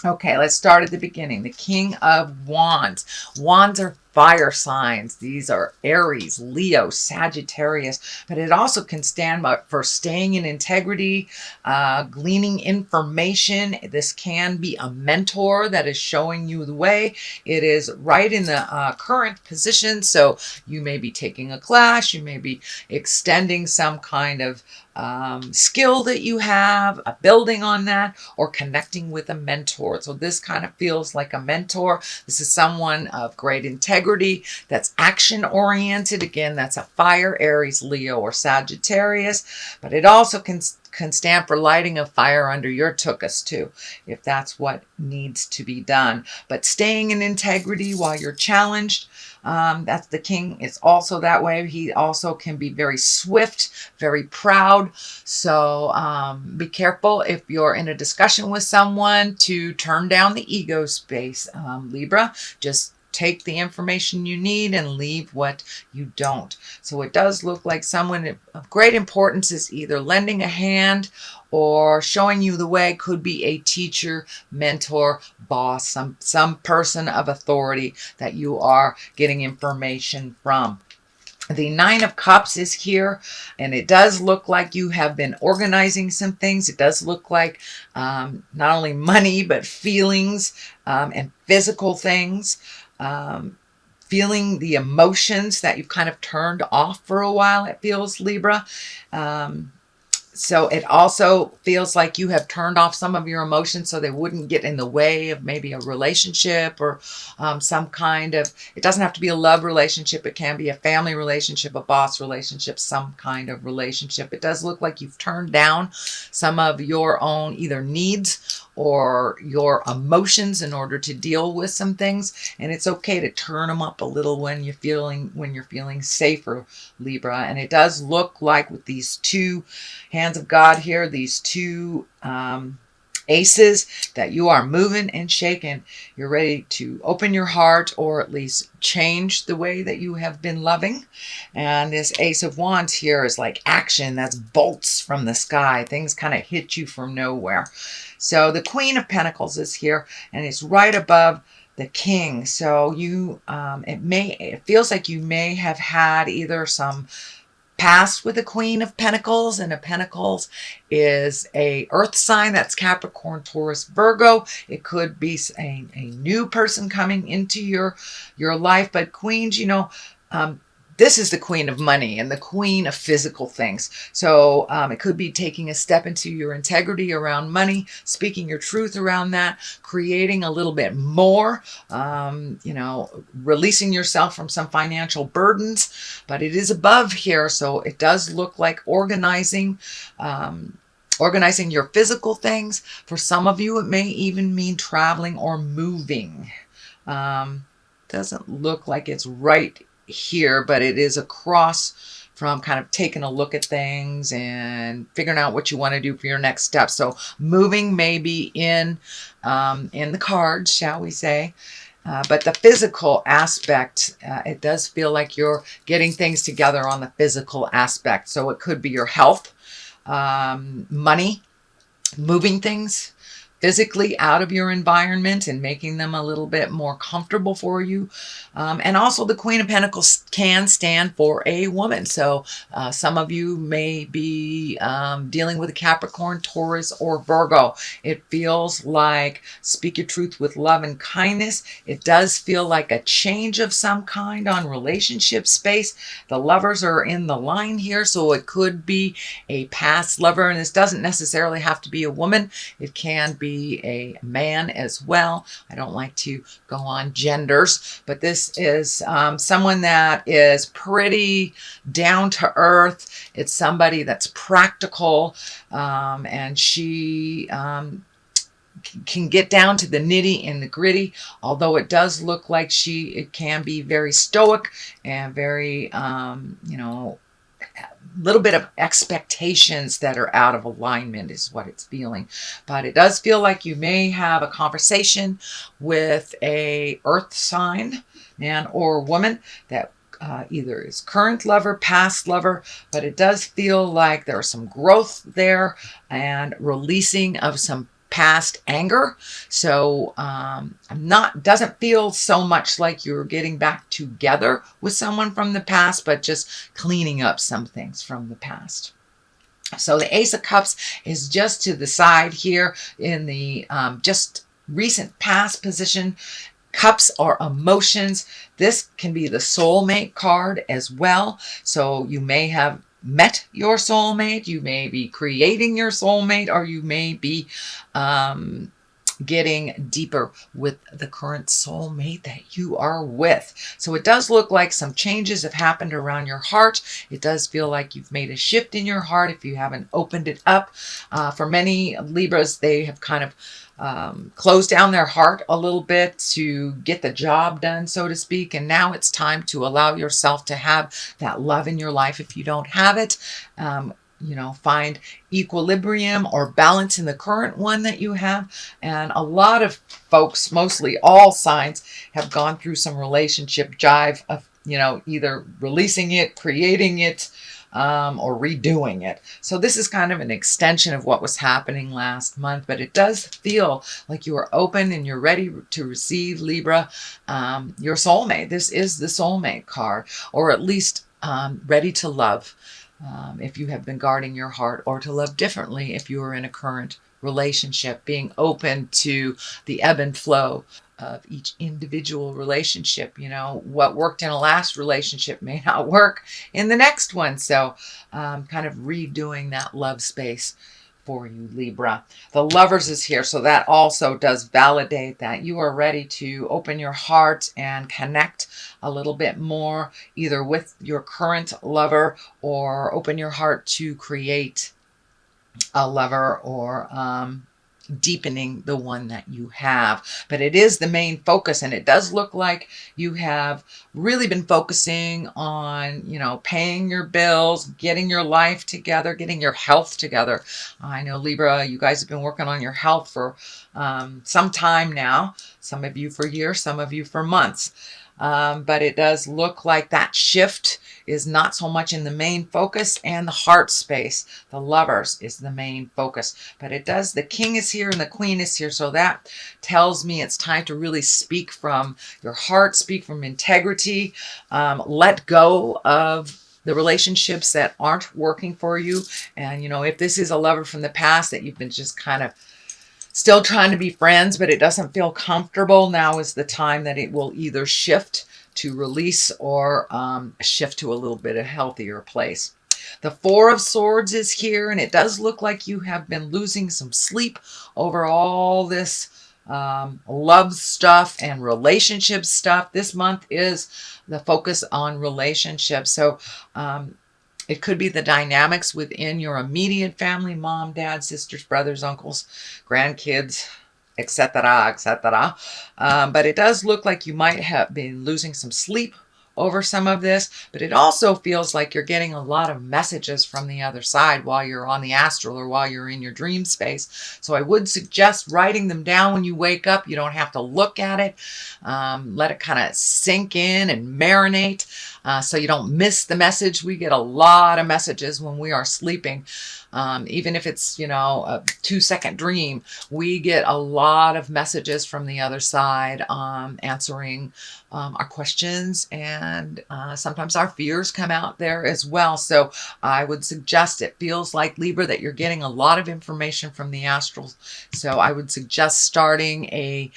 Okay, let's start at the beginning. The King of Wands. Wands are fire signs. These are Aries, Leo, Sagittarius, but it also can stand for staying in integrity, gleaning information. This can be a mentor that is showing you the way. It is right in the current position, so you may be taking a class, you may be extending some kind of skill that you have, building on that, or connecting with a mentor. So this kind of feels like a mentor. This is someone of great integrity that's action oriented. Again, that's a fire, Aries, Leo, or Sagittarius, but it also can stand for lighting a fire under your tuchus too, if that's what needs to be done. But staying in integrity while you're challenged, that's the king. It's also that way. He also can be very swift, very proud. So be careful if you're in a discussion with someone to turn down the ego space, Libra. Just take the information you need and leave what you don't. So it does look like someone of great importance is either lending a hand or showing you the way. Could be a teacher, mentor, boss, some person of authority that you are getting information from. The Nine of Cups is here, and it does look like you have been organizing some things. It does look like not only money, but feelings and physical things. Feeling the emotions that you've kind of turned off for a while, it feels, Libra. So it also feels like you have turned off some of your emotions so they wouldn't get in the way of maybe a relationship or some kind of, it doesn't have to be a love relationship. It can be a family relationship, a boss relationship, some kind of relationship. It does look like you've turned down some of your own either needs or your emotions in order to deal with some things. And it's okay to turn them up a little when you're feeling safer, Libra. And it does look like with these two hands of God here, these two aces, that you are moving and shaking. You're ready to open your heart or at least change the way that you have been loving. And this Ace of Wands here is like action. That's bolts from the sky. Things kind of hit you from nowhere. So the Queen of Pentacles is here, and it's right above the King. So you, it feels like you may have had either some past with the Queen of Pentacles, and a Pentacles is a earth sign. That's Capricorn, Taurus, Virgo. It could be a new person coming into your life. But Queens, this is the Queen of money and the Queen of physical things. So it could be taking a step into your integrity around money, speaking your truth around that, creating a little bit more, releasing yourself from some financial burdens. But it is above here, so it does look like organizing your physical things. For some of you, it may even mean traveling or moving. Doesn't look like it's right here, but it is across from kind of taking a look at things and figuring out what you want to do for your next step. So moving may be in the cards, shall we say. But the physical aspect, it does feel like you're getting things together on the physical aspect. So it could be your health, money, moving things physically out of your environment and making them a little bit more comfortable for you. And also the Queen of Pentacles can stand for a woman. So some of you may be dealing with a Capricorn, Taurus, or Virgo. It feels like speak your truth with love and kindness. It does feel like a change of some kind on relationship space. The lovers are in the line here, so it could be a past lover. And this doesn't necessarily have to be a woman. It can be a man as well. I don't like to go on genders, but this is someone that is pretty down to earth. It's somebody that's practical, and she can get down to the nitty and the gritty, although it does look like it can be very stoic and very, little bit of expectations that are out of alignment is what it's feeling. But it does feel like you may have a conversation with a earth sign, man or woman, that either is current lover, past lover, but it does feel like there's some growth there and releasing of some past anger. So doesn't feel so much like you're getting back together with someone from the past, but just cleaning up some things from the past. So the Ace of Cups is just to the side here in the just recent past position. Cups are emotions. This can be the soulmate card as well. So you may have met your soulmate, you may be creating your soulmate, or you may be getting deeper with the current soulmate that you are with. So it does look like some changes have happened around your heart. It does feel like you've made a shift in your heart if you haven't opened it up. For many Libras, they have kind of closed down their heart a little bit to get the job done, so to speak. And now it's time to allow yourself to have that love in your life if you don't have it. Find equilibrium or balance in the current one that you have. And a lot of folks, mostly all signs, have gone through some relationship jive of, either releasing it, creating it, or redoing it. So this is kind of an extension of what was happening last month, but it does feel like you are open and you're ready to receive, Libra, your soulmate. This is the soulmate card, or at least ready to love. If you have been guarding your heart, or to love differently if you are in a current relationship, being open to the ebb and flow of each individual relationship. What worked in a last relationship may not work in the next one. So kind of redoing that love space for you, Libra. The Lovers is here, so that also does validate that you are ready to open your heart and connect a little bit more, either with your current lover, or open your heart to create a lover, or deepening the one that you have. But it is the main focus, and it does look like you have really been focusing on, paying your bills, getting your life together, getting your health together. I know, Libra, you guys have been working on your health for some time now. Some of you for years, some of you for months. But it does look like that shift is not so much in the main focus, and the heart space, the Lovers, is the main focus. But it does, the King is here and the Queen is here, so that tells me it's time to really speak from your heart, speak from integrity, let go of the relationships that aren't working for you. And, if this is a lover from the past that you've been just kind of still trying to be friends, but it doesn't feel comfortable, now is the time that it will either shift to release, or shift to a little bit of healthier place. The Four of Swords is here, and it does look like you have been losing some sleep over all this love stuff and relationship stuff. This month is the focus on relationships. So it could be the dynamics within your immediate family, mom, dad, sisters, brothers, uncles, grandkids, etc., etc. But it does look like you might have been losing some sleep over some of this, but it also feels like you're getting a lot of messages from the other side while you're on the astral, or while you're in your dream space. So I would suggest writing them down when you wake up. You don't have to look at it. Let it kind of sink in and marinate, so you don't miss the message. We get a lot of messages when we are sleeping. Even if it's, a 2-second dream, we get a lot of messages from the other side, answering our questions, and sometimes our fears come out there as well. So I would suggest, it feels like, Libra, that you're getting a lot of information from the astral. So I would suggest starting a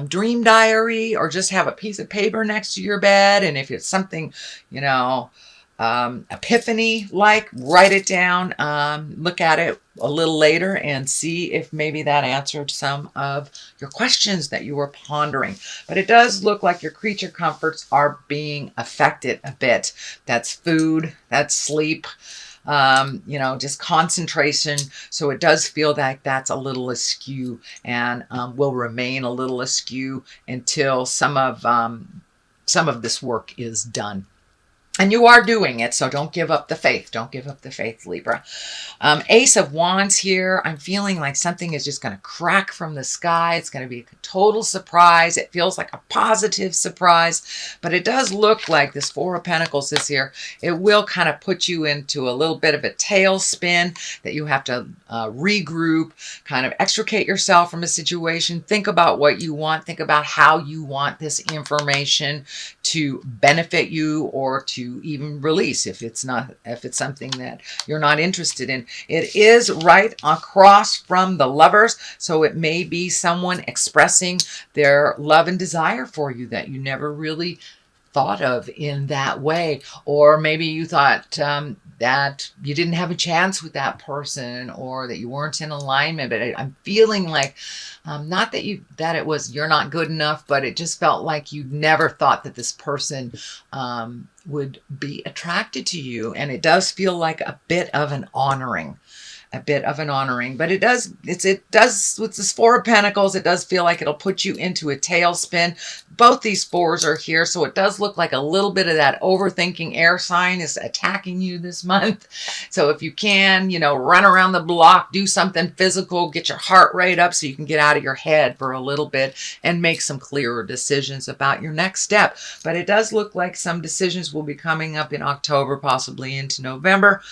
dream diary, or just have a piece of paper next to your bed. And if it's something, epiphany, write it down, look at it a little later, and see if maybe that answered some of your questions that you were pondering. But it does look like your creature comforts are being affected a bit. That's food, that's sleep, just concentration. So it does feel like that's a little askew, and will remain a little askew until some of this work is done. And you are doing it, so don't give up the faith. Don't give up the faith, Libra. Ace of Wands here. I'm feeling like something is just going to crack from the sky. It's going to be a total surprise. It feels like a positive surprise, but it does look like this Four of Pentacles this year. It will kind of put you into a little bit of a tailspin that you have to regroup, kind of extricate yourself from a situation. Think about what you want. Think about how you want this information to benefit you or to even release if it's something that you're not interested in. It is right across from the Lovers, so it may be someone expressing their love and desire for you that you never really thought of in that way. Or maybe you thought that you didn't have a chance with that person, or that you weren't in alignment. But I'm feeling like not that it was you're not good enough, but it just felt like you never thought that this person would be attracted to you. And it does feel like a bit of an honoring. But it does with this Four of Pentacles, it does feel like it'll put you into a tailspin. Both these fours are here, so it does look like a little bit of that overthinking air sign is attacking you this month. So if you can, run around the block, do something physical, get your heart rate up so you can get out of your head for a little bit and make some clearer decisions about your next step. But it does look like some decisions will be coming up in October, possibly into November.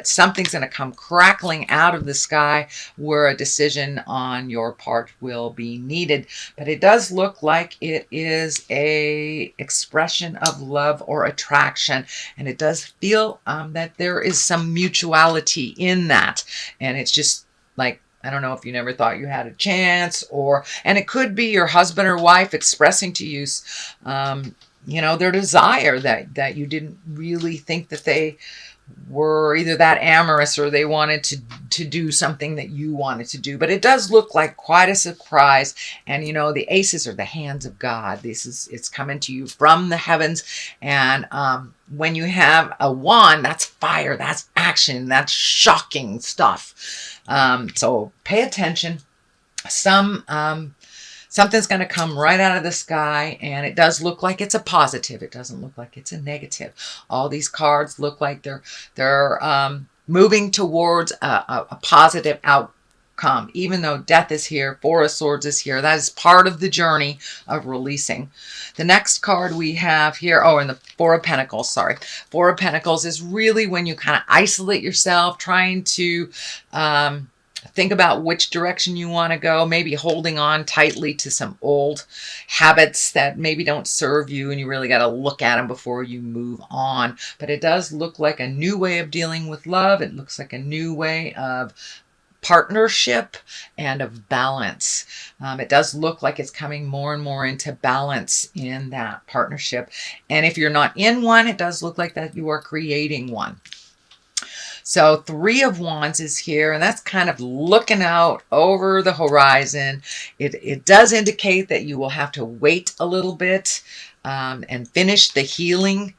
Something's going to come crackling out of the sky where a decision on your part will be needed. But it does look like it is a expression of love or attraction. And it does feel that there is some mutuality in that. And it's just like, I don't know if you never thought you had a chance, and it could be your husband or wife expressing to you, their desire that you didn't really think that they were either that amorous or they wanted to do something that you wanted to do. But it does look like quite a surprise. And the aces are the hands of God. It's coming to you from the heavens. And when you have a wand, that's fire, that's action, that's shocking stuff. So pay attention. Something's going to come right out of the sky, and it does look like it's a positive. It doesn't look like it's a negative. All these cards look like they're moving towards a positive outcome. Even though death is here, Four of Swords is here. That is part of the journey of releasing. The next card we have here, and the Four of Pentacles, sorry. Four of Pentacles is really when you kind of isolate yourself, trying to think about which direction you want to go, maybe holding on tightly to some old habits that maybe don't serve you, and you really got to look at them before you move on. But it does look like a new way of dealing with love. It looks like a new way of partnership and of balance. It does look like it's coming more and more into balance in that partnership. And if you're not in one, it does look like that you are creating one. So Three of Wands is here, and that's kind of looking out over the horizon. It does indicate that you will have to wait a little bit and finish the healing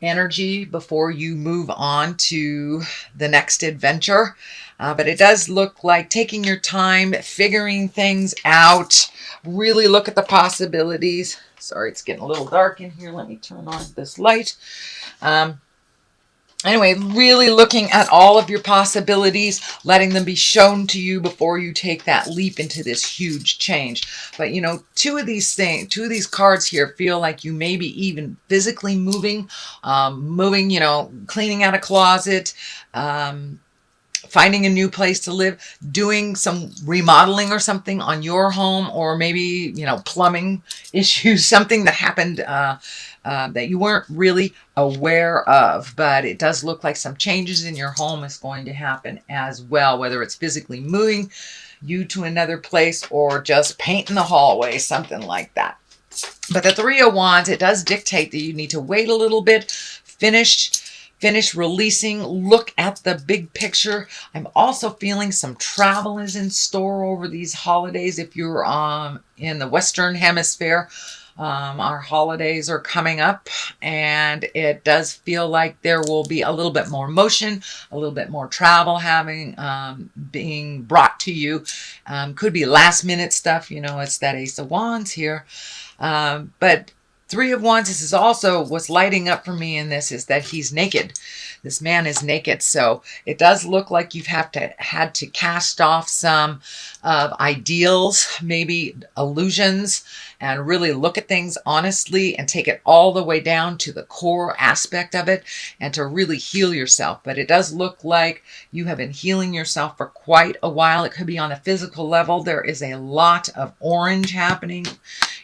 energy before you move on to the next adventure. But it does look like taking your time, figuring things out, really look at the possibilities. Sorry, it's getting a little dark in here. Let me turn on this light. Anyway, really looking at all of your possibilities, letting them be shown to you before you take that leap into this huge change. But, two of these cards here feel like you may be even physically moving, cleaning out a closet, finding a new place to live, doing some remodeling or something on your home, or maybe, plumbing issues, something that happened that you weren't really aware of. But it does look like some changes in your home is going to happen as well, whether it's physically moving you to another place or just painting the hallway, something like that. But the Three of Wands, it does dictate that you need to wait a little bit, finish releasing, look at the big picture. I'm also feeling some travel is in store over these holidays. If you're in the Western Hemisphere, our holidays are coming up, and it does feel like there will be a little bit more motion, a little bit more travel being brought to you. Could be last minute stuff, it's that Ace of Wands here. But Three of Wands, this is also what's lighting up for me in this is that he's naked. This man is naked. So it does look like you've had to cast off some ideals, maybe illusions, and really look at things honestly and take it all the way down to the core aspect of it and to really heal yourself. But it does look like you have been healing yourself for quite a while. It could be on a physical level. There is a lot of orange happening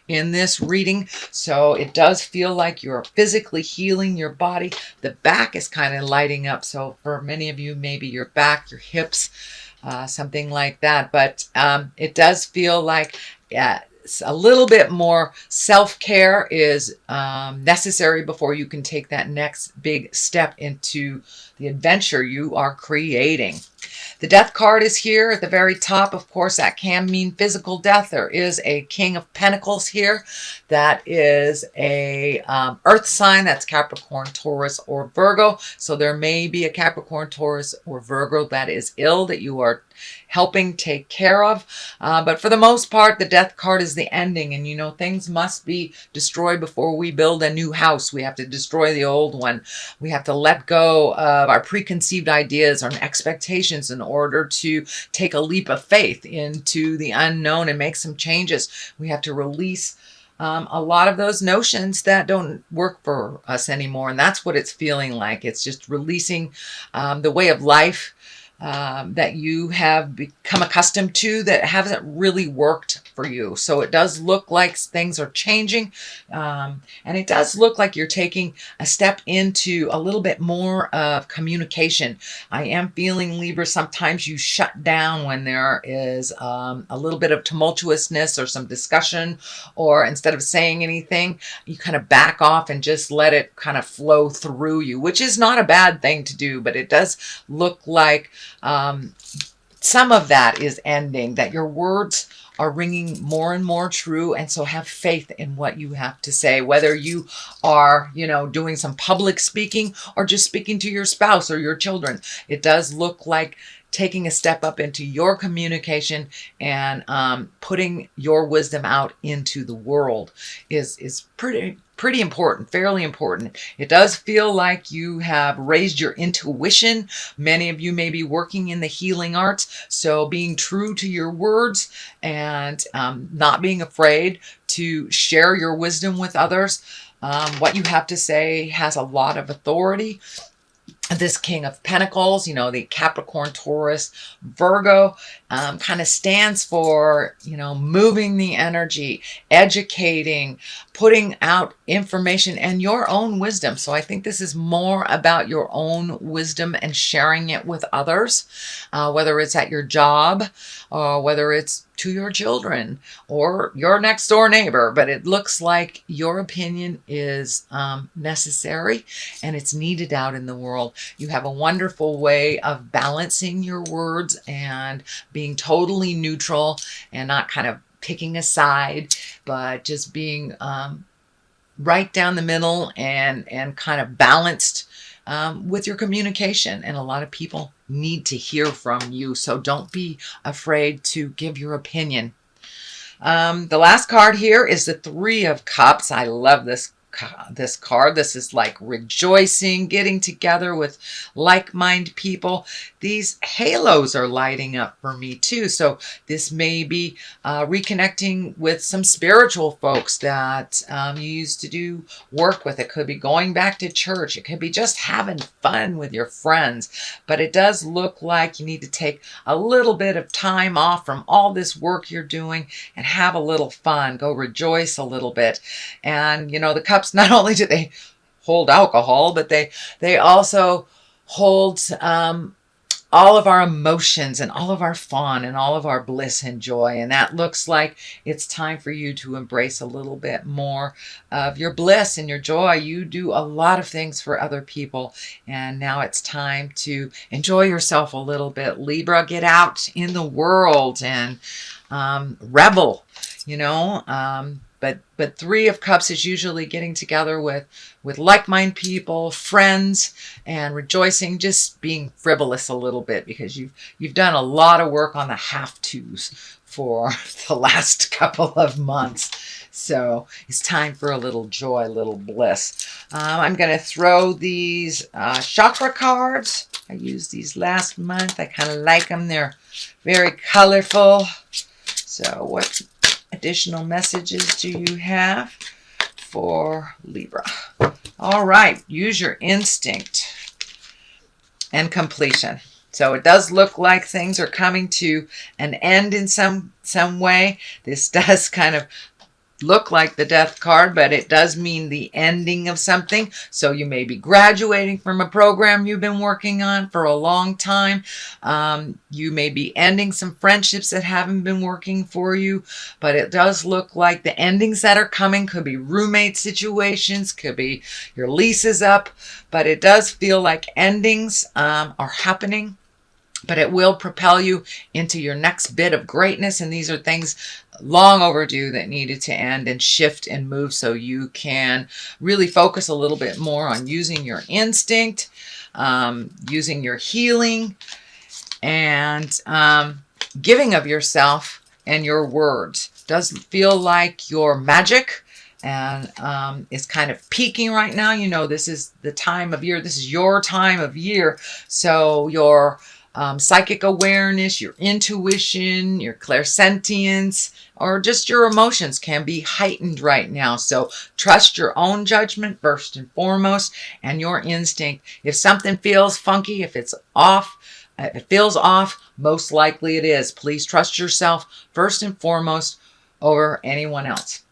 in this reading, so it does feel like you're physically healing your body. The back is kind of lighting up, so for many of you, maybe your back, your hips, something like that. But it does feel like a little bit more self-care is necessary before you can take that next big step into the adventure you are creating. The Death card is here at the very top. Of course, that can mean physical death. There is a King of Pentacles here. That is a earth sign. That's Capricorn, Taurus, or Virgo. So there may be a Capricorn, Taurus, or Virgo that is ill that you are helping take care of. But for the most part, the Death card is the ending. And, you know, things must be destroyed before we build a new house. We have to destroy the old one. We have to let go of our preconceived ideas or expectations in order to take a leap of faith into the unknown and make some changes. We have to release a lot of those notions that don't work for us anymore. And that's what it's feeling like. It's just releasing the way of life that you have become accustomed to that hasn't really worked for you. So it does look like things are changing. And it does look like you're taking a step into a little bit more of communication. I am feeling, Libra, sometimes you shut down when there is a little bit of tumultuousness or some discussion, or instead of saying anything, you kind of back off and just let it kind of flow through you, which is not a bad thing to do, but it does look like some of that is ending, that your words are ringing more and more true. And so have faith in what you have to say, whether you are, you know, doing some public speaking or just speaking to your spouse or your children. It does look like taking a step up into your communication and putting your wisdom out into the world is pretty important, fairly important. It does feel like you have raised your intuition. Many of you may be working in the healing arts, so being true to your words and not being afraid to share your wisdom with others. What you have to say has a lot of authority. This King of Pentacles, you know, the Capricorn, Taurus, Virgo, kind of stands for, you know, moving the energy, educating, putting out information and your own wisdom. So I think this is more about your own wisdom and sharing it with others, whether it's at your job or whether it's to your children or your next door neighbor. But it looks like your opinion is necessary and it's needed out in the world. You have a wonderful way of balancing your words and being totally neutral and not kind of picking a side, but just being right down the middle and kind of balanced with your communication. And a lot of people need to hear from you, so don't be afraid to give your opinion. The last card here is the Three of Cups. I love this card. This is like rejoicing, getting together with like-minded people. These halos are lighting up for me too. So this may be reconnecting with some spiritual folks that you used to do work with. It could be going back to church. It could be just having fun with your friends. But it does look like you need to take a little bit of time off from all this work you're doing and have a little fun. Go rejoice a little bit. And, you know, the cups, not only do they hold alcohol, but they also hold all of our emotions and all of our fun and all of our bliss and joy. And that looks like it's time for you to embrace a little bit more of your bliss and your joy. You do a lot of things for other people, and now it's time to enjoy yourself a little bit. Libra, get out in the world and revel, you know. But Three of Cups is usually getting together with like-minded people, friends, and rejoicing, just being frivolous a little bit because you've done a lot of work on the have-tos for the last couple of months. So it's time for a little joy, a little bliss. I'm going to throw these chakra cards. I used these last month. I kind of like them. They're very colorful. So what additional messages do you have for Libra? All right. Use your instinct and completion. So it does look like things are coming to an end in some way. This does kind of look like the death card, but it does mean the ending of something. So you may be graduating from a program you've been working on for a long time. You may be ending some friendships that haven't been working for you, but it does look like the endings that are coming could be roommate situations, could be your lease is up, but it does feel like endings are happening. But it will propel you into your next bit of greatness. And these are things long overdue that needed to end and shift and move, so you can really focus a little bit more on using your instinct, using your healing, and giving of yourself and your words. Does feel like your magic and is kind of peaking right now. You know, this is the time of year. This is your time of year. So your psychic awareness, your intuition, your clairsentience, or just your emotions can be heightened right now. So trust your own judgment first and foremost, and your instinct. If something feels funky, if it's off, if it feels off, most likely it is. Please trust yourself first and foremost over anyone else.